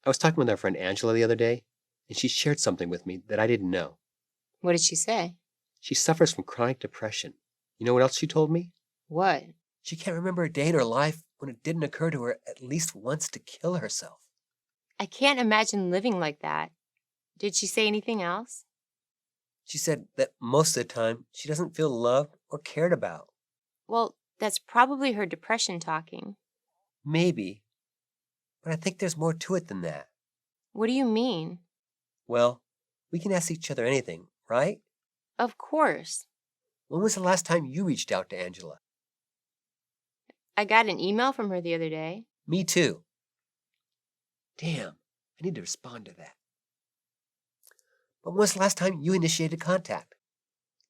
I was talking with our friend Angela the other day, and she shared something with me that I didn't know. What did she say? She suffers from chronic depression. You know what else she told me? What? She can't remember a day in her life when it didn't occur to her at least once to kill herself. I can't imagine living like that. Did she say anything else? She said that most of the time she doesn't feel loved or cared about. Well, that's probably her depression talking. Maybe, but I think there's more to it than that. What do you mean? Well, we can ask each other anything, right? Of course. When was the last time you reached out to Angela? I got an email from her the other day. Me too. Damn, I need to respond to that. But when was the last time you initiated contact?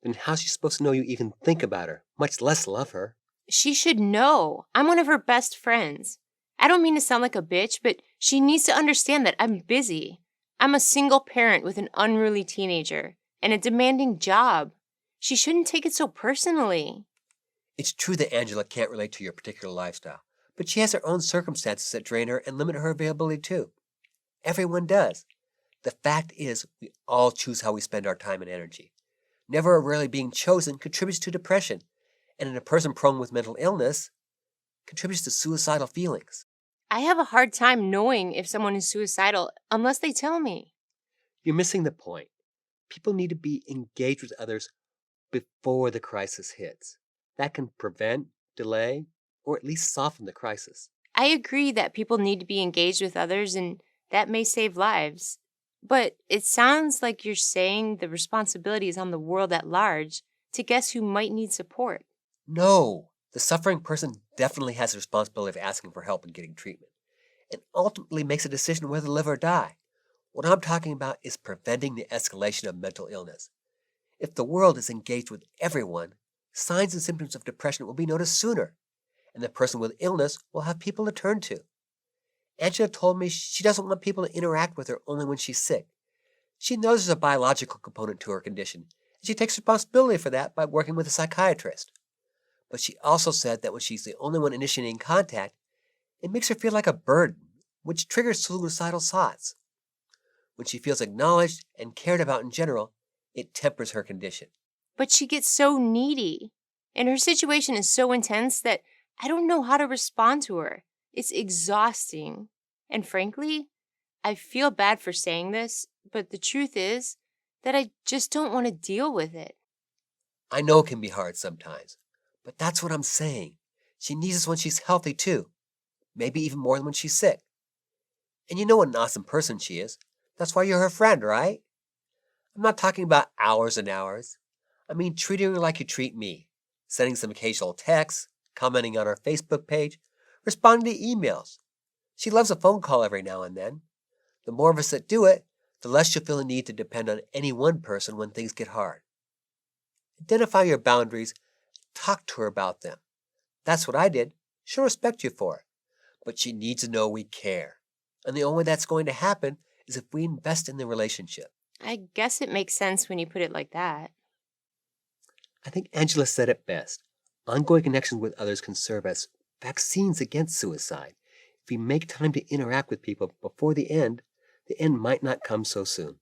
Then how's she supposed to know you even think about her, much less love her? She should know. I'm one of her best friends. I don't mean to sound like a bitch, but she needs to understand that I'm busy. I'm a single parent with an unruly teenager and a demanding job. She shouldn't take it so personally. It's true that Angela can't relate to your particular lifestyle, but she has her own circumstances that drain her and limit her availability too. Everyone does. The fact is, we all choose how we spend our time and energy. Never or rarely being chosen contributes to depression, and in a person prone with mental illness, contributes to suicidal feelings. I have a hard time knowing if someone is suicidal unless they tell me. You're missing the point. People need to be engaged with others before the crisis hits. That can prevent, delay, or at least soften the crisis. I agree that people need to be engaged with others and that may save lives. But it sounds like you're saying the responsibility is on the world at large to guess who might need support. No, the suffering person definitely has the responsibility of asking for help and getting treatment, and ultimately makes a decision whether to live or die. What I'm talking about is preventing the escalation of mental illness. If the world is engaged with everyone, signs and symptoms of depression will be noticed sooner, and the person with illness will have people to turn to. Angela told me she doesn't want people to interact with her only when she's sick. She knows there's a biological component to her condition, and she takes responsibility for that by working with a psychiatrist. But she also said that when she's the only one initiating contact, it makes her feel like a burden, which triggers suicidal thoughts. When she feels acknowledged and cared about in general, it tempers her condition. But she gets so needy, and her situation is so intense that I don't know how to respond to her. It's exhausting. And frankly, I feel bad for saying this, but the truth is that I just don't want to deal with it. I know it can be hard sometimes, but that's what I'm saying. She needs us when she's healthy too, maybe even more than when she's sick. And you know what an awesome person she is. That's why you're her friend, right? I'm not talking about hours and hours. I mean treating her like you treat me, sending some occasional texts, commenting on our Facebook page, responding to emails. She loves a phone call every now and then. The more of us that do it, the less you'll feel the need to depend on any one person when things get hard. Identify your boundaries, talk to her about them. That's what I did. She'll respect you for it. But she needs to know we care. And the only way that's going to happen is if we invest in the relationship. I guess it makes sense when you put it like that. I think Angela said it best. Ongoing connections with others can serve as vaccines against suicide. If we make time to interact with people before the end might not come so soon.